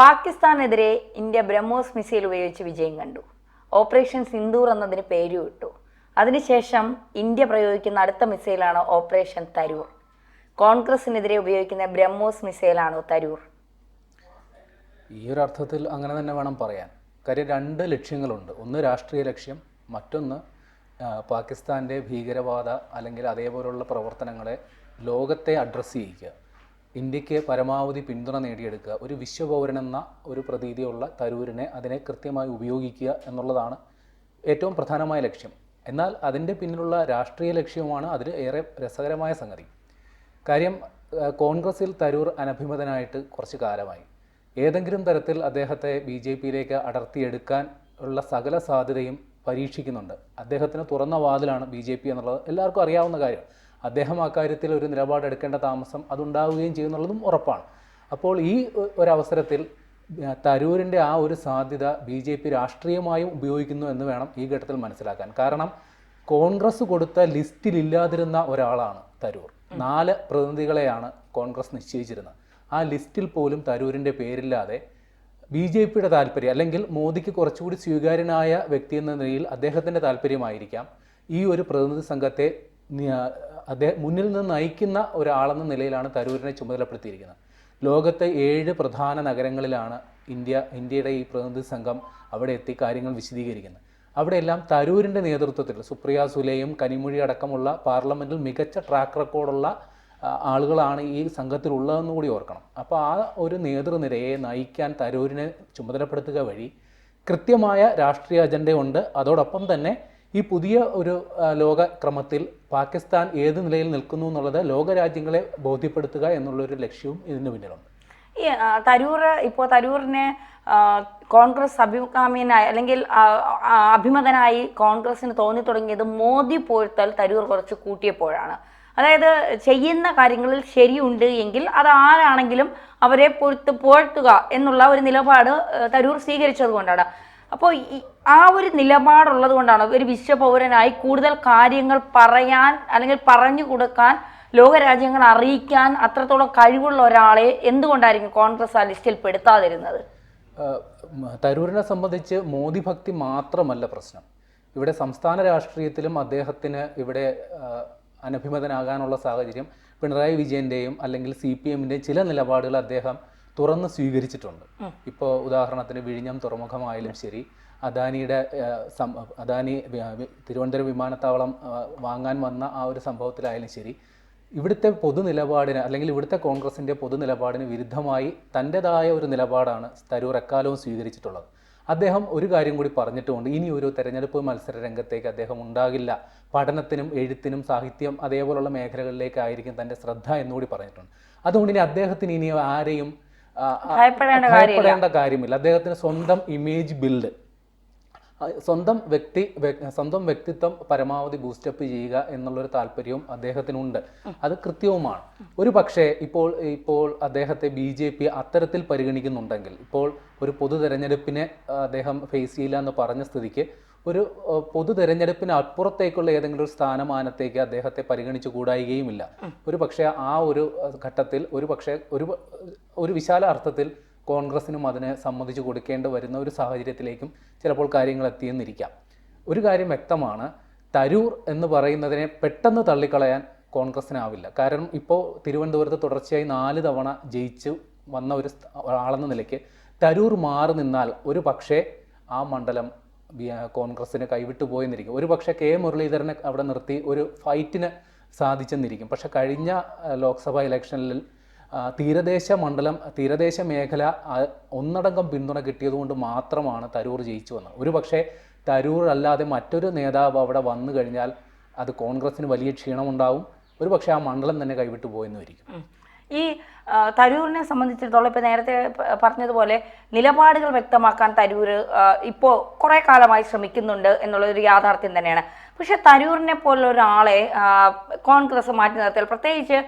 പാകിസ്ഥാനെതിരെ India BrahMos missile ഉപയോഗിച്ച് വിജയം കണ്ടു. ഓപ്പറേഷൻ സിന്ദൂർ എന്നതിന് പേര് വിട്ടു. അതിനുശേഷം ഇന്ത്യ പ്രയോഗിക്കുന്ന അടുത്ത മിസൈലാണ് ഓപ്പറേഷൻ തരൂർ. കോൺഗ്രസിനെതിരെ ഉപയോഗിക്കുന്ന ബ്രഹ്മോസ് മിസൈലാണോ തരൂർ? ഈ ഒരു അർത്ഥത്തിൽ അങ്ങനെ തന്നെ വേണം പറയാൻ. കാര്യം രണ്ട് ലക്ഷ്യങ്ങളുണ്ട്. ഒന്ന് രാഷ്ട്രീയ ലക്ഷ്യം, മറ്റൊന്ന് പാകിസ്ഥാൻ്റെ ഭീകരവാദ അല്ലെങ്കിൽ അതേപോലുള്ള പ്രവർത്തനങ്ങളെ ലോകത്തെ അഡ്രസ്സ് ചെയ്യിക്കുക, ഇന്ത്യക്ക് പരമാവധി പിന്തുണ നേടിയെടുക്കുക, ഒരു വിശ്വപൗരനെന്ന ഒരു പ്രതീതിയുള്ള തരൂരിനെ അതിനെ കൃത്യമായി ഉപയോഗിക്കുക എന്നുള്ളതാണ് ഏറ്റവും പ്രധാനമായ ലക്ഷ്യം. എന്നാൽ അതിൻ്റെ പിന്നിലുള്ള രാഷ്ട്രീയ ലക്ഷ്യവുമാണ് അതിൽ ഏറെ രസകരമായ സംഗതി. കാര്യം കോൺഗ്രസിൽ തരൂർ അനഭിമതനായിട്ട് കുറച്ച് കാലമായി. ഏതെങ്കിലും തരത്തിൽ അദ്ദേഹത്തെ BJP-യിലേക്ക് അടർത്തിയെടുക്കാൻ ഉള്ള സകല സാധ്യതയും പരീക്ഷിക്കുന്നുണ്ട്. അദ്ദേഹത്തിന് തുറന്ന വാതിലാണ് BJP എന്നുള്ളത് എല്ലാവർക്കും അറിയാവുന്ന കാര്യം. അദ്ദേഹം അക്കാര്യത്തിൽ ഒരു നിലപാടെടുക്കേണ്ട താമസം അതുണ്ടാവുകയും ചെയ്യുന്നുള്ളതും ഉറപ്പാണ്. അപ്പോൾ ഈ ഒരവസരത്തിൽ തരൂരിൻ്റെ ആ ഒരു സാധ്യത BJP രാഷ്ട്രീയമായും ഉപയോഗിക്കുന്നു എന്ന് വേണം ഈ ഘട്ടത്തിൽ മനസ്സിലാക്കാൻ. കാരണം കോൺഗ്രസ് കൊടുത്ത ലിസ്റ്റിലില്ലാതിരുന്ന ഒരാളാണ് തരൂർ. 4 പ്രതിനിധികളെയാണ് കോൺഗ്രസ് നിശ്ചയിച്ചിരുന്നത്. ആ ലിസ്റ്റിൽ പോലും തരൂരിൻ്റെ പേരില്ലാതെ BJP-യുടെ താല്പര്യം, അല്ലെങ്കിൽ മോദിക്ക് കുറച്ചുകൂടി സ്വീകാര്യനായ വ്യക്തി എന്ന നിലയിൽ അദ്ദേഹത്തിൻ്റെ താല്പര്യമായിരിക്കാം ഈ ഒരു പ്രതിനിധി സംഘത്തെ മുന്നിൽ നിന്ന് നയിക്കുന്ന ഒരാളെന്ന നിലയിലാണ് തരൂരിനെ ചുമതലപ്പെടുത്തിയിരിക്കുന്നത്. ലോകത്തെ 7 പ്രധാന നഗരങ്ങളിലാണ് ഇന്ത്യയുടെ ഈ പ്രതിനിധി സംഘം അവിടെ എത്തി കാര്യങ്ങൾ വിശദീകരിക്കുന്നത്. അവിടെയെല്ലാം തരൂരിൻ്റെ നേതൃത്വത്തിൽ സുപ്രിയ സുലെയും കനിമൊഴി അടക്കമുള്ള പാർലമെൻറ്റിൽ മികച്ച ട്രാക്ക് റെക്കോർഡുള്ള ആളുകളാണ് ഈ സംഘത്തിലുള്ളതെന്ന് കൂടി ഓർക്കണം. അപ്പോൾ ആ ഒരു നേതൃനിരയെ നയിക്കാൻ തരൂരിനെ ചുമതലപ്പെടുത്തുക വഴി കൃത്യമായ രാഷ്ട്രീയ അജണ്ടയുണ്ട്. അതോടൊപ്പം തന്നെ ഈ പുതിയ ഒരു ലോകക്രമത്തിൽ പാകിസ്ഥാൻ ഏത് നിലയിൽ നിൽക്കുന്നു എന്നുള്ളത് ലോകരാജ്യങ്ങളെ ബോധ്യപ്പെടുത്തുക എന്നുള്ളൊരു ലക്ഷ്യവും ഇതിന് പിന്നിലുണ്ട്. ഈ തരൂരിനെ കോൺഗ്രസ് അഭികാമ്യനായി അല്ലെങ്കിൽ അഭിമതനായി കോൺഗ്രസിന് തോന്നി തുടങ്ങിയത് മോദി പോഴ്ത്തൽ തരൂർ കുറച്ച് കൂട്ടിയപ്പോഴാണ്. അതായത് ചെയ്യുന്ന കാര്യങ്ങളിൽ ശരിയുണ്ട് എങ്കിൽ അത് ആരാണെങ്കിലും അവരെ പോഴ്ത്തുക എന്നുള്ള ഒരു നിലപാട് തരൂർ സ്വീകരിച്ചത് കൊണ്ടാണ്. അപ്പോൾ ആ ഒരു നിലപാടുള്ളത് കൊണ്ടാണ് ഒരു വിശ്വപൗരനായി കൂടുതൽ കാര്യങ്ങൾ പറയാൻ അല്ലെങ്കിൽ പറഞ്ഞു കൊടുക്കാൻ, ലോകരാജ്യങ്ങൾ അറിയിക്കാൻ അത്രത്തോളം കഴിവുള്ള ഒരാളെ എന്തുകൊണ്ടായിരിക്കും കോൺഗ്രസ് ആ ലിസ്റ്റിൽ പെടുത്താതിരുന്നത്? തരൂരിനെ സംബന്ധിച്ച് മോദി ഭക്തി മാത്രമല്ല പ്രശ്നം. ഇവിടെ സംസ്ഥാന രാഷ്ട്രീയത്തിലും അദ്ദേഹത്തിന് ഇവിടെ അനഭിമതനാകാനുള്ള സാഹചര്യം പിണറായി വിജയൻ്റെയും അല്ലെങ്കിൽ CPM-ൻ്റെയും ചില നിലപാടുകൾ അദ്ദേഹം തുറന്ന് സ്വീകരിച്ചിട്ടുണ്ട്. ഇപ്പോൾ ഉദാഹരണത്തിന് വിഴിഞ്ഞം തുറമുഖമായാലും ശരി, അദാനി തിരുവനന്തപുരം വിമാനത്താവളം വാങ്ങാൻ വന്ന ആ ഒരു സംഭവത്തിലായാലും ശരി, ഇവിടുത്തെ പൊതുനിലപാടിന് അല്ലെങ്കിൽ ഇവിടുത്തെ കോൺഗ്രസിൻ്റെ പൊതുനിലപാടിന് വിരുദ്ധമായി തൻ്റെതായ ഒരു നിലപാടാണ് തരൂർ എക്കാലവും സ്വീകരിച്ചിട്ടുള്ളത്. അദ്ദേഹം ഒരു കാര്യം കൂടി പറഞ്ഞിട്ടുമുണ്ട്, ഇനി ഒരു തെരഞ്ഞെടുപ്പ് മത്സര രംഗത്തേക്ക് അദ്ദേഹം ഉണ്ടാകില്ല, പഠനത്തിനും എഴുത്തിനും സാഹിത്യം അതേപോലുള്ള മേഖലകളിലേക്കായിരിക്കും തൻ്റെ ശ്രദ്ധ എന്നുകൂടി പറഞ്ഞിട്ടുണ്ട്. അതുകൊണ്ട് ഇനി അദ്ദേഹത്തിന് ഇനി ആരെയും ഭയപ്പെടേണ്ട കാര്യമില്ല. അദ്ദേഹത്തിന് സ്വന്തം ഇമേജ് ബിൽഡ്, സ്വന്തം വ്യക്തിത്വം പരമാവധി ബൂസ്റ്റപ്പ് ചെയ്യുക എന്നുള്ളൊരു താല്പര്യവും അദ്ദേഹത്തിനുണ്ട്. അത് കൃത്യവുമാണ്. ഒരു പക്ഷേ ഇപ്പോൾ അദ്ദേഹത്തെ BJP അത്തരത്തിൽ പരിഗണിക്കുന്നുണ്ടെങ്കിൽ, ഇപ്പോൾ ഒരു പൊതു തെരഞ്ഞെടുപ്പിനെ അദ്ദേഹം ഫേസ് ചെയ്യില്ല എന്ന് പറഞ്ഞ സ്ഥിതിക്ക് ഒരു പൊതു തെരഞ്ഞെടുപ്പിന് അപ്പുറത്തേക്കുള്ള ഏതെങ്കിലും ഒരു സ്ഥാനമാനത്തേക്ക് അദ്ദേഹത്തെ പരിഗണിച്ചു കൂടായികയുമില്ല. ഒരു പക്ഷേ ആ ഒരു ഘട്ടത്തിൽ ഒരു വിശാല അർത്ഥത്തിൽ കോൺഗ്രസിനും അതിനെ സമ്മതിച്ചു കൊടുക്കേണ്ടി വരുന്ന ഒരു സാഹചര്യത്തിലേക്കും ചിലപ്പോൾ കാര്യങ്ങൾ എത്തിയെന്നിരിക്കാം. ഒരു കാര്യം വ്യക്തമാണ്, തരൂർ എന്ന് പറയുന്നതിനെ പെട്ടെന്ന് തള്ളിക്കളയാൻ കോൺഗ്രസിനാവില്ല. കാരണം ഇപ്പോൾ തിരുവനന്തപുരത്ത് തുടർച്ചയായി 4 തവണ ജയിച്ചു വന്ന ഒരാളെന്ന നിലയ്ക്ക് തരൂർ മാറി നിന്നാൽ ഒരു പക്ഷേ ആ മണ്ഡലം കോൺഗ്രസിന് കൈവിട്ടു പോയെന്നിരിക്കും. ഒരു പക്ഷേ K മുരളീധരനെ അവിടെ നിർത്തി ഒരു ഫൈറ്റിന് സാധിച്ചെന്നിരിക്കും. പക്ഷെ കഴിഞ്ഞ ലോക്സഭാ ഇലക്ഷനിൽ തീരദേശ മേഖല ഒന്നടങ്കം പിന്തുണ കിട്ടിയതുകൊണ്ട് മാത്രമാണ് തരൂർ ജയിച്ചു വന്നത്. ഒരു പക്ഷേ തരൂർ അല്ലാതെ മറ്റൊരു നേതാവ് അവിടെ വന്നു കഴിഞ്ഞാൽ അത് കോൺഗ്രസിന് വലിയ ക്ഷീണമുണ്ടാവും. ഒരു പക്ഷേ ആ മണ്ഡലം തന്നെ കൈവിട്ടു പോയെന്നിരിക്കും. ഈ തരൂരിനെ സംബന്ധിച്ചിടത്തോളം ഇപ്പോൾ നേരത്തെ പറഞ്ഞതുപോലെ നിലപാടുകൾ വ്യക്തമാക്കാൻ തരൂർ ഇപ്പോൾ കുറേ കാലമായി ശ്രമിക്കുന്നുണ്ട് എന്നുള്ളൊരു യാഥാർത്ഥ്യം തന്നെയാണ്. പക്ഷെ തരൂരിനെ പോലുള്ള ഒരാളെ കോൺഗ്രസ് മാറ്റി നിർത്തിയാൽ, പ്രത്യേകിച്ച്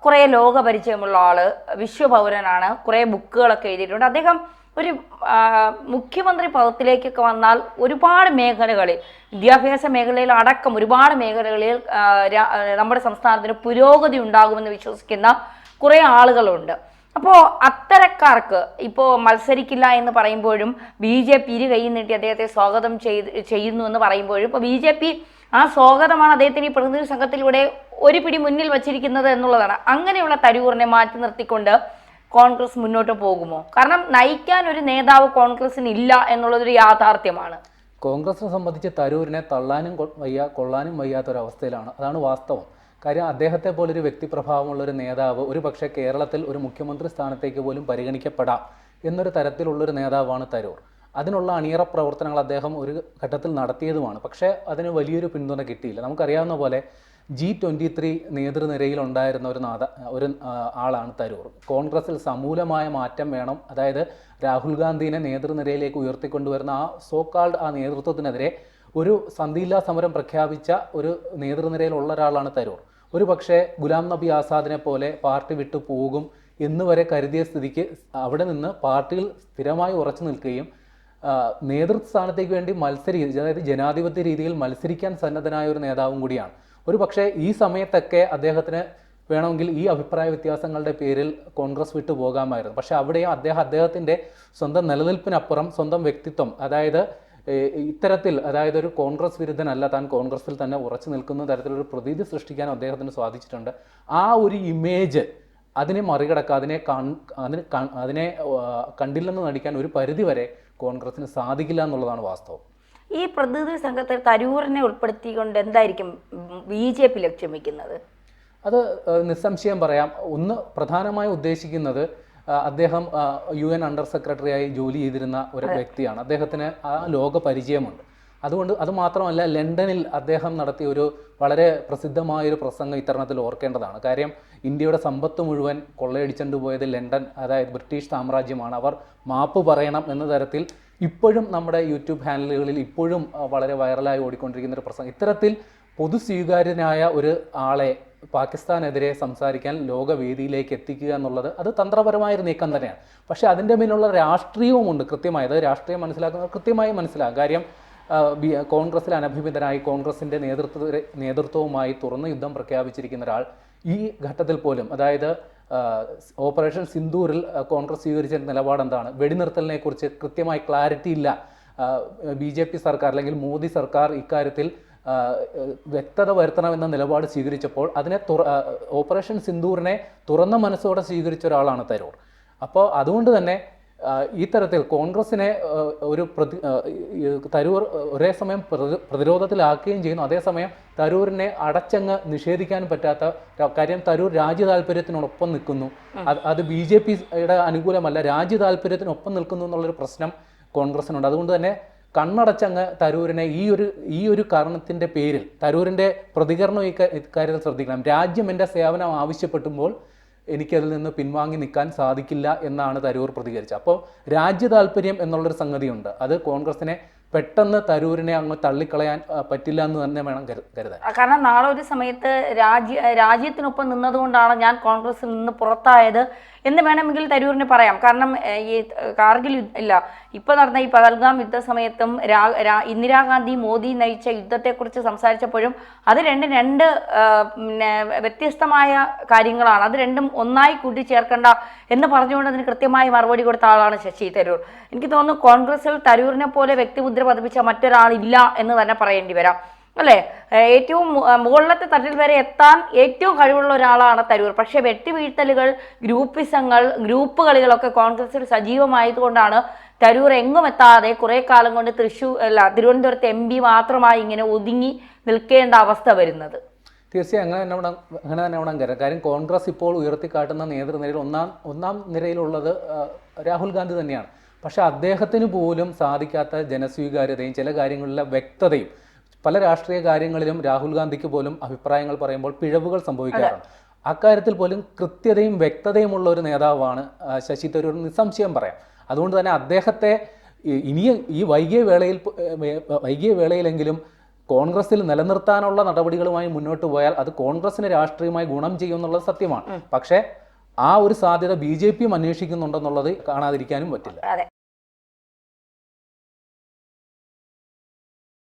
കുറേ ലോകപരിചയമുള്ള ആൾ, വിശ്വപൗരനാണ്, കുറേ ബുക്കുകളൊക്കെ എഴുതിയിട്ടുണ്ട്. അദ്ദേഹം ഒരു മുഖ്യമന്ത്രി പദത്തിലേക്കൊക്കെ വന്നാൽ ഒരുപാട് മേഖലകളിൽ, വിദ്യാഭ്യാസ മേഖലയിൽ അടക്കം ഒരുപാട് മേഖലകളിൽ നമ്മുടെ സംസ്ഥാനത്തിന് പുരോഗതി ഉണ്ടാകുമെന്ന് വിശ്വസിക്കുന്ന കുറേ ആളുകളുണ്ട്. അപ്പോൾ അത്തരക്കാർക്ക് ഇപ്പോൾ മത്സരിക്കില്ല എന്ന് പറയുമ്പോഴും BJP ഇരു കൈ നീട്ടി അദ്ദേഹത്തെ സ്വാഗതം ചെയ്യുന്നു എന്ന് പറയുമ്പോഴും ഇപ്പോൾ BJP ആ സ്വാഗതമാണ് അദ്ദേഹത്തിന് ഈ പ്രതിനിധി സംഘത്തിലൂടെ ഒരു പിടി മുന്നിൽ വച്ചിരിക്കുന്നത് എന്നുള്ളതാണ്. അങ്ങനെയുള്ള തരൂറിനെ മാറ്റി നിർത്തിക്കൊണ്ട് കോൺഗ്രസ് മുന്നോട്ട് പോകുമോ? കാരണം നയിക്കാൻ ഒരു നേതാവ് കോൺഗ്രസിന് ഇല്ല എന്നുള്ളതൊരു യാഥാർത്ഥ്യമാണ്. കോൺഗ്രസിനെ സംബന്ധിച്ച് തരൂരിനെ തള്ളാനും വയ്യ കൊള്ളാനും വയ്യാത്തൊരവസ്ഥയിലാണ്. അതാണ് വാസ്തവം. കാര്യം അദ്ദേഹത്തെ പോലൊരു വ്യക്തിപ്രഭാവമുള്ള ഒരു നേതാവ് ഒരു പക്ഷേ കേരളത്തിൽ ഒരു മുഖ്യമന്ത്രി സ്ഥാനത്തേക്ക് പോലും പരിഗണിക്കപ്പെടാം എന്നൊരു തരത്തിലുള്ളൊരു നേതാവാണ് തരൂർ. അതിനുള്ള അണിയറ പ്രവർത്തനങ്ങൾ അദ്ദേഹം ഒരു ഘട്ടത്തിൽ നടത്തിയതുമാണ്. പക്ഷേ അതിന് വലിയൊരു പിന്തുണ കിട്ടിയില്ല. നമുക്കറിയാവുന്ന പോലെ G23 നേതൃനിരയിൽ ഉണ്ടായിരുന്ന ഒരു ആളാണ് തരൂർ. കോൺഗ്രസിൽ സമൂലമായ മാറ്റം വേണം, അതായത് രാഹുൽ ഗാന്ധിനെ നേതൃനിരയിലേക്ക് ഉയർത്തിക്കൊണ്ടുവരുന്ന ആ നേതൃത്വത്തിനെതിരെ ഒരു സന്ധിയില്ലാ സമരം പ്രഖ്യാപിച്ച ഒരു നേതൃനിരയിലുള്ള ഒരാളാണ് തരൂർ. ഒരു പക്ഷേ ഗുലാം നബി ആസാദിനെ പോലെ പാർട്ടി വിട്ടു പോകും എന്നുവരെ കരുതിയ സ്ഥിതിക്ക് അവിടെ നിന്ന് പാർട്ടിയിൽ സ്ഥിരമായി ഉറച്ചു നിൽക്കുകയും നേതൃത്വ സ്ഥാനത്തേക്ക് വേണ്ടി അതായത് ജനാധിപത്യ രീതിയിൽ മത്സരിക്കാൻ സന്നദ്ധനായ ഒരു നേതാവും കൂടിയാണ്. ഒരു പക്ഷേ ഈ സമയത്തൊക്കെ അദ്ദേഹത്തിന് വേണമെങ്കിൽ ഈ അഭിപ്രായ വ്യത്യാസങ്ങളുടെ പേരിൽ കോൺഗ്രസ് വിട്ടു പോകാമായിരുന്നു. പക്ഷെ അവിടെയും അദ്ദേഹത്തിൻ്റെ സ്വന്തം നിലനിൽപ്പിനപ്പുറം സ്വന്തം വ്യക്തിത്വം, അതായത് ഇത്തരത്തിൽ അതായത് ഒരു കോൺഗ്രസ് വിരുദ്ധനല്ല, താൻ കോൺഗ്രസിൽ തന്നെ ഉറച്ചു നിൽക്കുന്ന തരത്തിലൊരു പ്രതീതി സൃഷ്ടിക്കാനും അദ്ദേഹത്തിന് സാധിച്ചിട്ടുണ്ട്. ആ ഒരു ഇമേജ് അതിനെ മറികടക്കുക, അതിനെ കണ്ടില്ലെന്ന് നടിക്കാൻ ഒരു പരിധിവരെ കോൺഗ്രസിന് സാധിക്കില്ല എന്നുള്ളതാണ് വാസ്തവം. ഈ പ്രതിനിധി സംഘത്തിൽ തരൂരിനെ ഉൾപ്പെടുത്തിക്കൊണ്ട് എന്തായിരിക്കും BJP ലക്ഷ്യം വയ്ക്കുന്നത്? അത് നിസ്സംശയം പറയാം. ഒന്ന് പ്രധാനമായും ഉദ്ദേശിക്കുന്നത് അദ്ദേഹം UN അണ്ടർ സെക്രട്ടറിയായി ജോലി ചെയ്തിരുന്ന ഒരു വ്യക്തിയാണ്. അദ്ദേഹത്തിന് ആ ലോക പരിചയമുണ്ട്. അതുകൊണ്ട് അത് മാത്രമല്ല, ലണ്ടനിൽ അദ്ദേഹം നടത്തിയ ഒരു വളരെ പ്രസിദ്ധമായൊരു പ്രസംഗം ഇത്തരണത്തിൽ ഓർക്കേണ്ടതാണ്. കാര്യം ഇന്ത്യയുടെ സമ്പത്ത് മുഴുവൻ കൊള്ളയടിച്ചുകൊണ്ട് പോയത് ലണ്ടൻ, അതായത് ബ്രിട്ടീഷ് സാമ്രാജ്യമാണ്, അവർ മാപ്പ് പറയണം എന്ന തരത്തിൽ ഇപ്പോഴും നമ്മുടെ യൂട്യൂബ് ഹാൻഡിലുകളിൽ ഇപ്പോഴും വളരെ വൈറലായി ഓടിക്കൊണ്ടിരിക്കുന്ന ഒരു പ്രസംഗം. ഇത്തരത്തിൽ പൊതുസ്വീകാര്യനായ ഒരു ആളെ പാകിസ്ഥാനെതിരെ സംസാരിക്കാൻ ലോകവേദിയിലേക്ക് എത്തിക്കുക എന്നുള്ളത് അത് തന്ത്രപരമായൊരു നീക്കം തന്നെയാണ്. പക്ഷേ അതിൻ്റെ പിന്നിലുള്ള രാഷ്ട്രീയവുമുണ്ട് കൃത്യമായി. അത് രാഷ്ട്രീയം മനസ്സിലാക്കുന്നത് കൃത്യമായി മനസ്സിലാകും. കാര്യം കോൺഗ്രസിൽ അനഭിമിതനായി കോൺഗ്രസിൻ്റെ നേതൃത്വവുമായി തുറന്ന യുദ്ധം പ്രഖ്യാപിച്ചിരിക്കുന്ന ഒരാൾ ഈ ഘട്ടത്തിൽ പോലും, അതായത് ഓപ്പറേഷൻ സിന്ദൂറിൽ കോൺഗ്രസ് സ്വീകരിച്ച നിലപാട് എന്താണ്? വെടിനിർത്തലിനെ കുറിച്ച് കൃത്യമായി ക്ലാരിറ്റി ഇല്ല. BJP സർക്കാർ അല്ലെങ്കിൽ മോദി സർക്കാർ ഇക്കാര്യത്തിൽ വ്യക്തത വരുത്തണമെന്ന നിലപാട് സ്വീകരിച്ചപ്പോൾ ഓപ്പറേഷൻ സിന്ദൂറിനെ തുറന്ന മനസ്സോടെ സ്വീകരിച്ച ഒരാളാണ് തരൂർ. അപ്പോൾ അതുകൊണ്ട് തന്നെ ഈ തരത്തിൽ കോൺഗ്രസിനെ തരൂർ ഒരേ സമയം പ്രതിരോധത്തിലാക്കുകയും ചെയ്യുന്നു. അതേസമയം തരൂരിനെ അടച്ചങ്ങ് നിഷേധിക്കാൻ പറ്റാത്ത കാര്യം, തരൂർ രാജ്യ താല്പര്യത്തിനൊപ്പം നിൽക്കുന്നു. അത് BJPയുടെ അനുകൂലമല്ല, രാജ്യ താല്പര്യത്തിനൊപ്പം നിൽക്കുന്നു എന്നുള്ളൊരു പ്രശ്നം കോൺഗ്രസിനുണ്ട്. അതുകൊണ്ട് തന്നെ കണ്ണടച്ചങ്ങ് തരൂരിനെ ഈ ഒരു കാരണത്തിൻ്റെ പേരിൽ തരൂരിൻ്റെ പ്രതികരണം ഇക്കാര്യത്തിൽ ശ്രദ്ധിക്കണം. രാജ്യം എൻ്റെ സേവനം ആവശ്യപ്പെട്ടുമ്പോൾ എനിക്കതിൽ നിന്ന് പിൻവാങ്ങി നിൽക്കാൻ സാധിക്കില്ല എന്നാണ് തരൂർ പ്രതികരിച്ചത്. അപ്പോൾ രാജ്യ താല്പര്യം എന്നുള്ളൊരു സംഗതിയുണ്ട്. അത് കോൺഗ്രസിനെ പെട്ടെന്ന് തരൂരിനെ അങ്ങ് തള്ളിക്കളയാൻ പറ്റില്ല എന്ന് തന്നെ വേണം കരുതാൻ. കാരണം നാളെ ഒരു സമയത്ത് രാജ്യത്തിനൊപ്പം നിന്നതുകൊണ്ടാണ് ഞാൻ കോൺഗ്രസിൽ നിന്ന് പുറത്തായത് എന്ന് വേണമെങ്കിൽ തരൂരിന് പറയാം. കാരണം ഈ കാർഗിൽ ഇല്ല, ഇപ്പൊ നടന്ന ഈ പഹൽഗാം യുദ്ധ സമയത്തും ഇന്ദിരാഗാന്ധി മോദി നയിച്ച യുദ്ധത്തെക്കുറിച്ച് സംസാരിച്ചപ്പോഴും അത് രണ്ട് വ്യത്യസ്തമായ കാര്യങ്ങളാണ്, അത് രണ്ടും ഒന്നായി കൂട്ടിച്ചേർക്കണ്ട എന്ന് പറഞ്ഞുകൊണ്ട് അതിന് കൃത്യമായി മറുപടി കൊടുത്ത ആളാണ് ശശി തരൂർ. എനിക്ക് തോന്നുന്നു കോൺഗ്രസിൽ തരൂരിനെ പോലെ വ്യക്തിമുദ്ര പതിപ്പിച്ച മറ്റൊരാളില്ല എന്ന് തന്നെ പറയേണ്ടി വരാം, അല്ലേ? ഏറ്റവും മുകളിലത്തെ തട്ടിൽ വരെ എത്താൻ ഏറ്റവും കഴിവുള്ള ഒരാളാണ് തരൂർ. പക്ഷെ വെട്ടിവീഴ്ത്തലുകൾ, ഗ്രൂപ്പിസങ്ങൾ, ഗ്രൂപ്പ് കളികളൊക്കെ കോൺഗ്രസിൽ സജീവമായതുകൊണ്ടാണ് തരൂർ എങ്ങും എത്താതെ കുറെ കാലം കൊണ്ട് തിരുവനന്തപുരത്ത് MP മാത്രമായി ഇങ്ങനെ ഒതുങ്ങി നിൽക്കേണ്ട അവസ്ഥ വരുന്നത്. തീർച്ചയായും അങ്ങനെ തന്നെ വേണം കരുതാൻ. കാര്യം കോൺഗ്രസ് ഇപ്പോൾ ഉയർത്തിക്കാട്ടുന്ന നേതൃനിരയിൽ ഒന്നാം നിരയിലുള്ളത് രാഹുൽ ഗാന്ധി തന്നെയാണ്. പക്ഷെ അദ്ദേഹത്തിന് പോലും സാധിക്കാത്ത ജനസ്വീകാര്യതയും ചില കാര്യങ്ങളിലെ വ്യക്തതയും, പല രാഷ്ട്രീയ കാര്യങ്ങളിലും രാഹുൽ ഗാന്ധിക്ക് പോലും അഭിപ്രായങ്ങൾ പറയുമ്പോൾ പിഴവുകൾ സംഭവിക്കാറുണ്ട്. അക്കാര്യത്തിൽ പോലും കൃത്യതയും വ്യക്തതയുമുള്ള ഒരു നേതാവാണ് ശശി തരൂർ, നിസ്സംശയം പറയാം. അതുകൊണ്ട് തന്നെ അദ്ദേഹത്തെ ഈ വൈകിയ വേളയിലെങ്കിലും കോൺഗ്രസിൽ നിലനിർത്താനുള്ള നടപടികളുമായി മുന്നോട്ട് പോയാൽ അത് കോൺഗ്രസിന് രാഷ്ട്രീയമായി ഗുണം ചെയ്യുമെന്നുള്ളത് സത്യമാണ്. പക്ഷേ ആ ഒരു സാധ്യത BJP അന്വേഷിക്കുന്നുണ്ടെന്നുള്ളത് കാണാതിരിക്കാനും പറ്റില്ല.